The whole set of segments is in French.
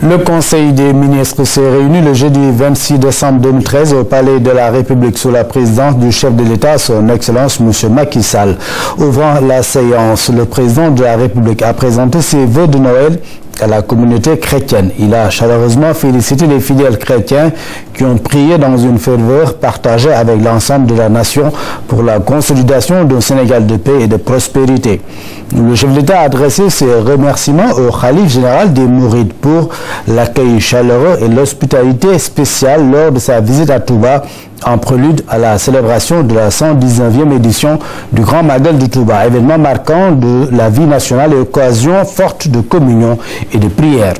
Le Conseil des ministres s'est réuni le jeudi 26 décembre 2013 au Palais de la République sous la présidence du chef de l'État, son Excellence M. Macky Sall. Ouvrant la séance, le président de la République a présenté ses vœux de Noël à la communauté chrétienne. Il a chaleureusement félicité les fidèles chrétiens qui ont prié dans une ferveur partagée avec l'ensemble de la nation pour la consolidation d'un Sénégal de paix et de prospérité. Le chef de l'État a adressé ses remerciements au Khalife général des Mourides pour l'accueil chaleureux et l'hospitalité spéciale lors de sa visite à Touba, en prélude à la célébration de la 119e édition du Grand Magal de Touba, événement marquant de la vie nationale et occasion forte de communion et de prière.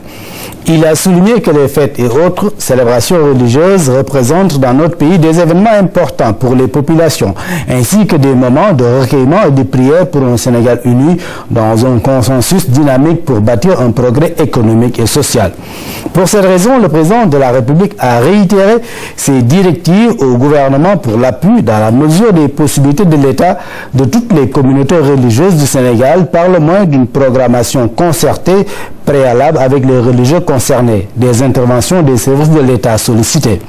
Il a souligné que les fêtes et autres célébrations religieuses représentent dans notre pays des événements importants pour les populations, ainsi que des moments de recueillement et de prière pour un Sénégal uni dans un consensus dynamique pour bâtir un progrès économique et social. Pour cette raison, le président de la République a réitéré ses directives au gouvernement pour l'appui, dans la mesure des possibilités de l'État, de toutes les communautés religieuses du Sénégal par le moyen d'une programmation concertée préalable avec les religieux concernés, des interventions des services de l'État sollicitées.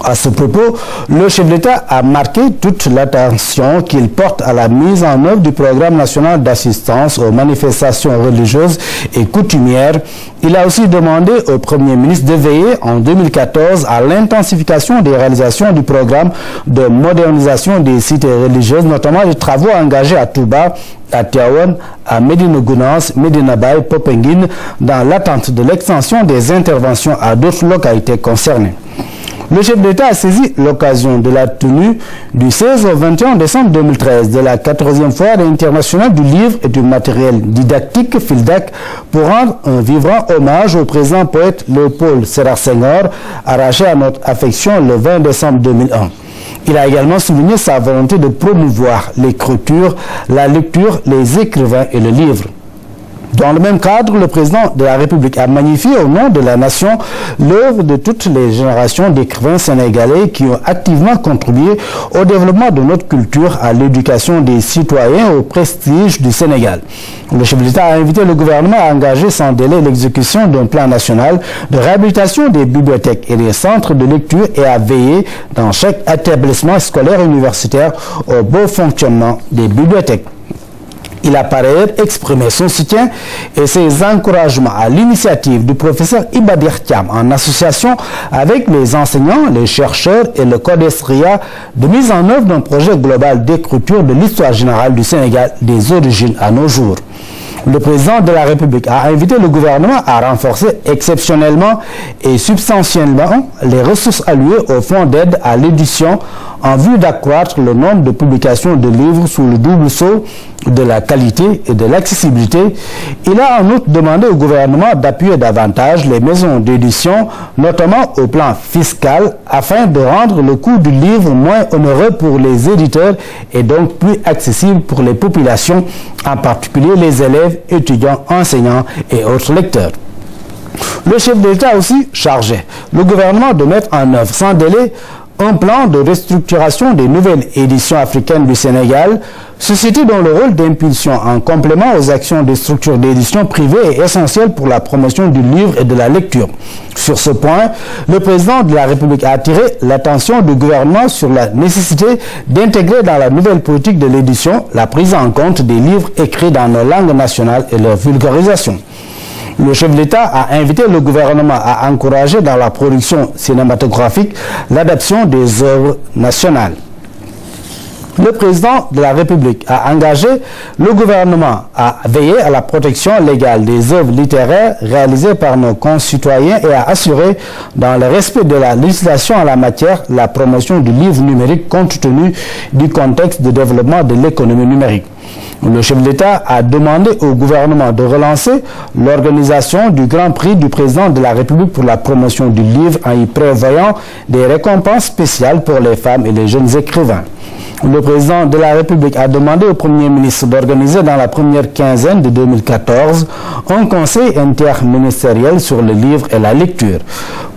À ce propos, le chef de l'État a marqué toute l'attention qu'il porte à la mise en œuvre du programme national d'assistance aux manifestations religieuses et coutumières. Il a aussi demandé au Premier ministre de veiller en 2014 à l'intensification des réalisations du programme de modernisation des sites religieuses, notamment les travaux engagés à Touba, à Tiawan, à Médina Gounass, Médina Baye, Popenguine, dans l'attente de l'extension des interventions à d'autres localités concernées. Le chef d'État a saisi l'occasion de la tenue du 16 au 21 décembre 2013 de la 14e foire internationale du livre et du matériel didactique FILDAC pour rendre un vibrant hommage au président poète Léopold Sédar Senghor, arraché à notre affection le 20 décembre 2001. Il a également souligné sa volonté de promouvoir l'écriture, la lecture, les écrivains et le livre. Dans le même cadre, le président de la République a magnifié au nom de la nation l'œuvre de toutes les générations d'écrivains sénégalais qui ont activement contribué au développement de notre culture, à l'éducation des citoyens et au prestige du Sénégal. Le chef de l'État a invité le gouvernement à engager sans délai l'exécution d'un plan national de réhabilitation des bibliothèques et des centres de lecture et à veiller dans chaque établissement scolaire et universitaire au bon fonctionnement des bibliothèques. Il a par ailleurs exprimé son soutien et ses encouragements à l'initiative du professeur Ibadir Thiam en association avec les enseignants, les chercheurs et le CODESRIA de mise en œuvre d'un projet global d'écriture de l'histoire générale du Sénégal des origines à nos jours. Le président de la République a invité le gouvernement à renforcer exceptionnellement et substantiellement les ressources allouées au fonds d'aide à l'édition en vue d'accroître le nombre de publications de livres sous le double sceau de la qualité et de l'accessibilité. Il a en outre demandé au gouvernement d'appuyer davantage les maisons d'édition, notamment au plan fiscal, afin de rendre le coût du livre moins onéreux pour les éditeurs et donc plus accessible pour les populations, en particulier les élèves, étudiants, enseignants et autres lecteurs. Le chef de l'État a aussi chargé le gouvernement de mettre en œuvre sans délai un plan de restructuration des nouvelles éditions africaines du Sénégal, société dont le rôle d'impulsion en complément aux actions des structures d'édition privées est essentiel pour la promotion du livre et de la lecture. Sur ce point, le président de la République a attiré l'attention du gouvernement sur la nécessité d'intégrer dans la nouvelle politique de l'édition la prise en compte des livres écrits dans nos langues nationales et leur vulgarisation. Le chef de l'État a invité le gouvernement à encourager dans la production cinématographique l'adaptation des œuvres nationales. Le président de la République a engagé le gouvernement à veiller à la protection légale des œuvres littéraires réalisées par nos concitoyens et à assurer, dans le respect de la législation en la matière, la promotion du livre numérique compte tenu du contexte de développement de l'économie numérique. Le chef de l'État a demandé au gouvernement de relancer l'organisation du Grand Prix du président de la République pour la promotion du livre en y prévoyant des récompenses spéciales pour les femmes et les jeunes écrivains. Le président de la République a demandé au Premier ministre d'organiser dans la première quinzaine de 2014 un conseil interministériel sur le livre et la lecture.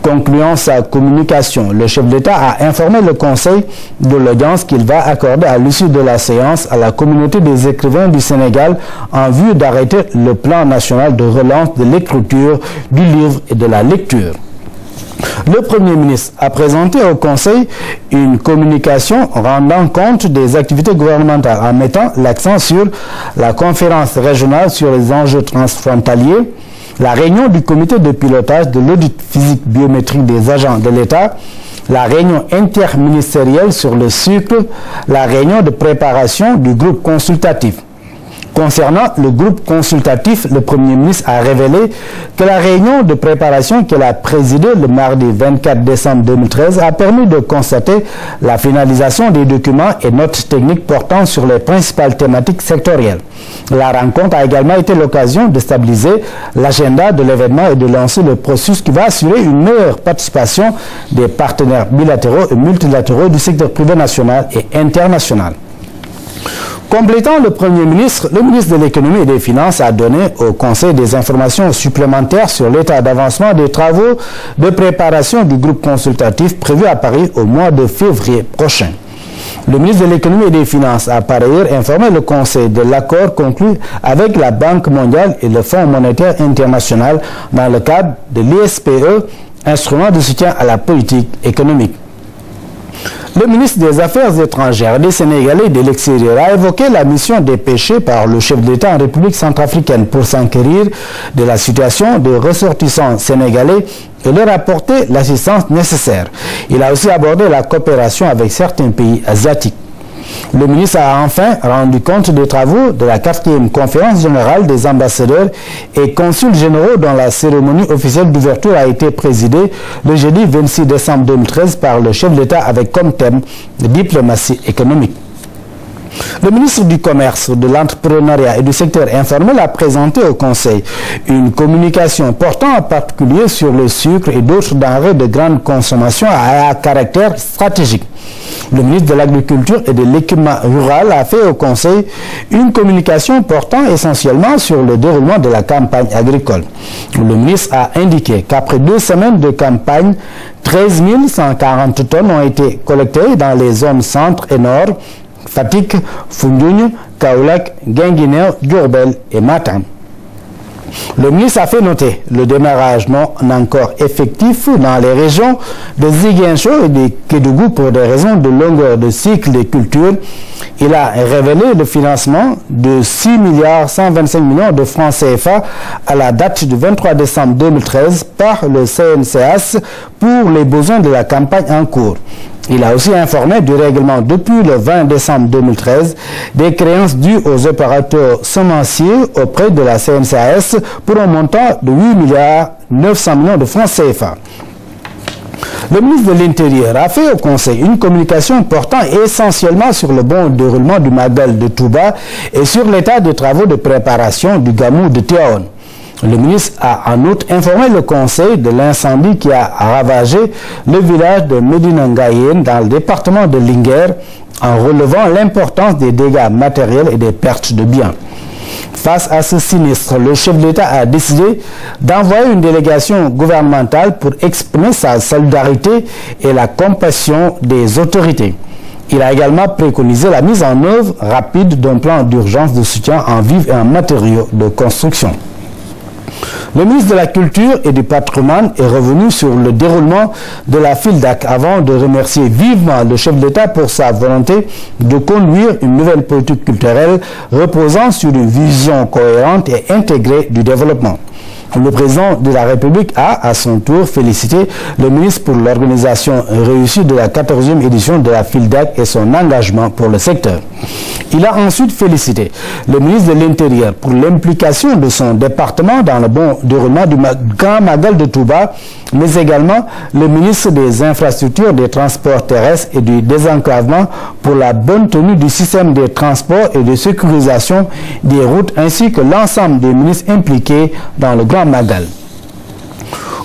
Concluant sa communication, le chef d'État a informé le Conseil de l'audience qu'il va accorder à l'issue de la séance à la communauté des écrivains du Sénégal en vue d'arrêter le plan national de relance de l'écriture, du livre et de la lecture. Le Premier ministre a présenté au Conseil une communication rendant compte des activités gouvernementales en mettant l'accent sur la conférence régionale sur les enjeux transfrontaliers, la réunion du comité de pilotage de l'audit physique biométrique des agents de l'État, la réunion interministérielle sur le sucre, la réunion de préparation du groupe consultatif. Concernant le groupe consultatif, le Premier ministre a révélé que la réunion de préparation qu'elle a présidée le mardi 24 décembre 2013 a permis de constater la finalisation des documents et notes techniques portant sur les principales thématiques sectorielles. La rencontre a également été l'occasion de stabiliser l'agenda de l'événement et de lancer le processus qui va assurer une meilleure participation des partenaires bilatéraux et multilatéraux du secteur privé national et international. Complétant le Premier ministre, le ministre de l'Économie et des Finances a donné au Conseil des informations supplémentaires sur l'état d'avancement des travaux de préparation du groupe consultatif prévu à Paris au mois de février prochain. Le ministre de l'Économie et des Finances a par ailleurs informé le Conseil de l'accord conclu avec la Banque mondiale et le Fonds monétaire international dans le cadre de l'ISPE, instrument de soutien à la politique économique. Le ministre des Affaires étrangères des Sénégalais et de l'extérieur a évoqué la mission dépêchée par le chef d'État en République centrafricaine pour s'enquérir de la situation des ressortissants sénégalais et leur apporter l'assistance nécessaire. Il a aussi abordé la coopération avec certains pays asiatiques. Le ministre a enfin rendu compte des travaux de la 4e conférence générale des ambassadeurs et consuls généraux dont la cérémonie officielle d'ouverture a été présidée le jeudi 26 décembre 2013 par le chef d'État avec comme thème « Diplomatie économique ». Le ministre du Commerce, de l'Entrepreneuriat et du secteur informel a présenté au Conseil une communication portant en particulier sur le sucre et d'autres denrées de grande consommation à caractère stratégique. Le ministre de l'Agriculture et de l'Équipement rural a fait au Conseil une communication portant essentiellement sur le déroulement de la campagne agricole. Le ministre a indiqué qu'après 2 semaines de campagne, 13 140 tonnes ont été collectées dans les zones centre et nord, Fatick, Foundiougne, Kaolack, Guinguinéo, Diourbel et Matam. Le ministre a fait noter le démarrage non encore effectif dans les régions de Ziguinchor et de Kédougou pour des raisons de longueur de cycle des cultures. Il a révélé le financement de 6 125 millions de francs CFA à la date du 23 décembre 2013 par le CNCAS pour les besoins de la campagne en cours. Il a aussi informé du règlement depuis le 20 décembre 2013 des créances dues aux opérateurs semenciers auprès de la CNCAS pour un montant de 8 900 millions de francs CFA. Le ministre de l'Intérieur a fait au Conseil une communication portant essentiellement sur le bon déroulement du Magal de Touba et sur l'état des travaux de préparation du Gamou de Tivaouane. Le ministre a en outre informé le Conseil de l'incendie qui a ravagé le village de Medina Ngayen dans le département de Linguère en relevant l'importance des dégâts matériels et des pertes de biens. Face à ce sinistre, le chef d'État a décidé d'envoyer une délégation gouvernementale pour exprimer sa solidarité et la compassion des autorités. Il a également préconisé la mise en œuvre rapide d'un plan d'urgence de soutien en vivres et en matériaux de construction. Le ministre de la Culture et du Patrimoine est revenu sur le déroulement de la FILDAC avant de remercier vivement le chef d'État pour sa volonté de conduire une nouvelle politique culturelle reposant sur une vision cohérente et intégrée du développement. Le président de la République a, à son tour, félicité le ministre pour l'organisation réussie de la 14e édition de la FILDAC et son engagement pour le secteur. Il a ensuite félicité le ministre de l'Intérieur pour l'implication de son département dans le bon déroulement du Grand Magal de Touba, mais également le ministre des Infrastructures, des Transports terrestres et du Désenclavement pour la bonne tenue du système des transports et de sécurisation des routes, ainsi que l'ensemble des ministres impliqués dans le Grand Magal.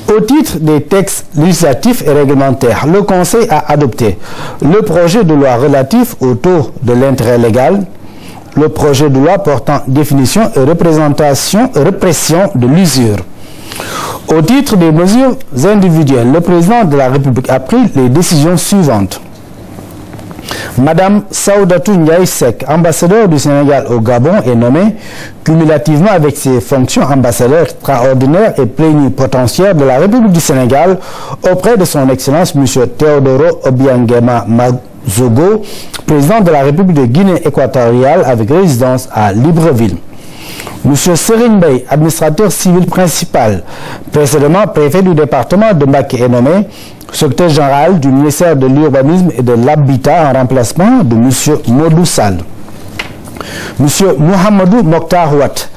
Au titre des textes législatifs et réglementaires, le Conseil a adopté le projet de loi relatif au taux de l'intérêt légal, le projet de loi portant définition et répression de l'usure. Au titre des mesures individuelles, le président de la République a pris les décisions suivantes. Madame Saoudatou Ndiaye Seck, ambassadeur du Sénégal au Gabon, est nommée cumulativement avec ses fonctions ambassadeur extraordinaire et plénipotentiaire de la République du Sénégal auprès de son Excellence M. Théodoro Obiangema Mazogo, président de la République de Guinée équatoriale avec résidence à Libreville. M. Serigne Bey, administrateur civil principal, précédemment préfet du département de Mbacké, est nommé secrétaire général du ministère de l'Urbanisme et de l'Habitat en remplacement de M. Modou Sall. M. Mohamedou Mokhtar Ouatt,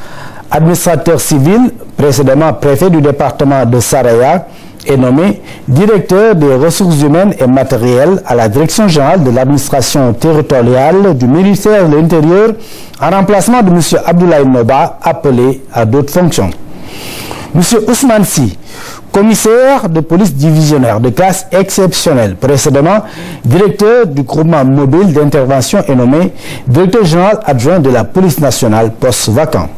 administrateur civil, précédemment préfet du département de Saraya, est nommé directeur des ressources humaines et matérielles à la direction générale de l'administration territoriale du ministère de l'Intérieur en remplacement de M. Abdoulaye Noba, appelé à d'autres fonctions. M. Ousmane Sy, commissaire de police divisionnaire de classe exceptionnelle, précédemment directeur du groupement mobile d'intervention, est nommé directeur général adjoint de la police nationale, poste vacant.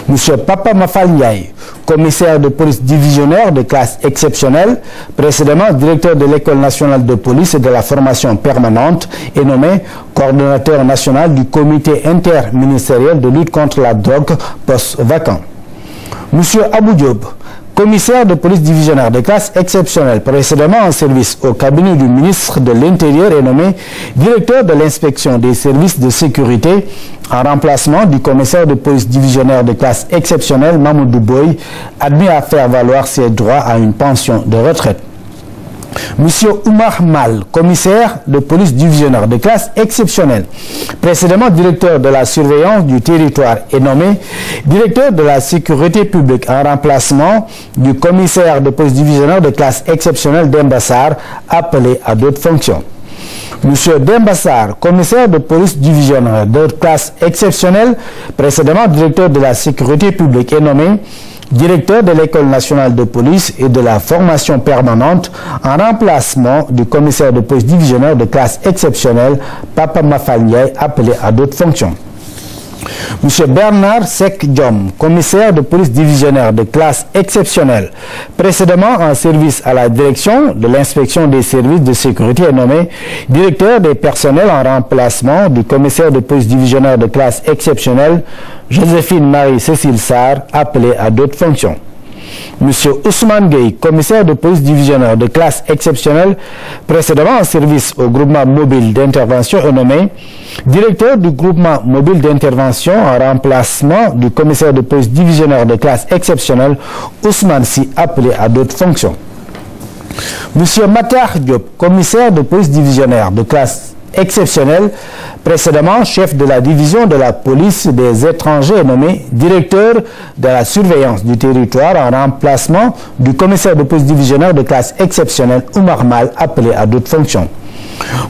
M. Papa Mafal Ndiaye, commissaire de police divisionnaire de classe exceptionnelle, précédemment directeur de l'École nationale de police et de la formation permanente, est nommé coordonnateur national du comité interministériel de lutte contre la drogue, poste vacant. M. Abou Diop, commissaire de police divisionnaire de classe exceptionnelle, précédemment en service au cabinet du ministre de l'Intérieur, est nommé directeur de l'inspection des services de sécurité en remplacement du commissaire de police divisionnaire de classe exceptionnelle, Mamoudou Boy, admis à faire valoir ses droits à une pension de retraite. M. Oumar Mal, commissaire de police divisionnaire de classe exceptionnelle, précédemment directeur de la surveillance du territoire, est nommé directeur de la sécurité publique en remplacement du commissaire de police divisionnaire de classe exceptionnelle d'Embassar, appelé à d'autres fonctions. M. Dembassar, commissaire de police divisionnaire de classe exceptionnelle, précédemment directeur de la sécurité publique, est nommé directeur de l'École nationale de police et de la formation permanente en remplacement du commissaire de police divisionnaire de classe exceptionnelle, Papa Mafal Ndiaye, appelé à d'autres fonctions. M. Bernard Seck Diom, commissaire de police divisionnaire de classe exceptionnelle, précédemment en service à la direction de l'inspection des services de sécurité, est nommé directeur des personnels en remplacement du commissaire de police divisionnaire de classe exceptionnelle, Joséphine Marie-Cécile Sarr, appelé à d'autres fonctions. M. Ousmane Gueye, commissaire de police divisionnaire de classe exceptionnelle, précédemment en service au groupement mobile d'intervention, est nommé directeur du groupement mobile d'intervention en remplacement du commissaire de police divisionnaire de classe exceptionnelle, Ousmane Sy, appelé à d'autres fonctions. M. Matar Diop, commissaire de police divisionnaire de classe exceptionnelle, précédemment chef de la division de la police des étrangers, est nommé directeur de la surveillance du territoire en remplacement du commissaire de police divisionnaire de classe exceptionnelle, Oumar Mal, appelé à d'autres fonctions.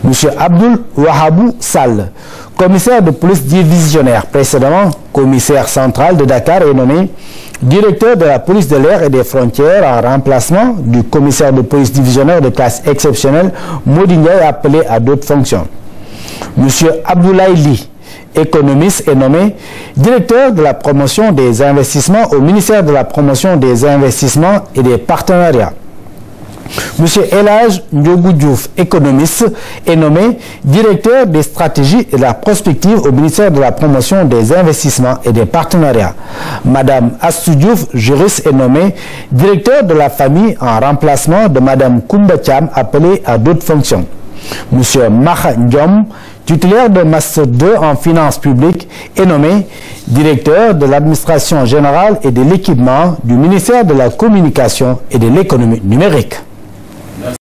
M. Abdoul Wahabou Sall, commissaire de police divisionnaire, précédemment commissaire central de Dakar, est nommé directeur de la police de l'air et des frontières en remplacement du commissaire de police divisionnaire de classe exceptionnelle, Mody Ndiaye, appelé à d'autres fonctions. M. Abdoulaye Ly, économiste, est nommé directeur de la promotion des investissements au ministère de la promotion des investissements et des partenariats. M. Elhadj Ndiogou Diouf, économiste, est nommé directeur des stratégies et de la prospective au ministère de la promotion des investissements et des partenariats. Madame Astou Diouf, juriste, est nommée directeur de la famille en remplacement de Madame Koumba Thiam, appelée à d'autres fonctions. M. Maha Ndiom, titulaire de Master 2 en finances publiques, est nommé directeur de l'administration générale et de l'équipement du ministère de la communication et de l'économie numérique.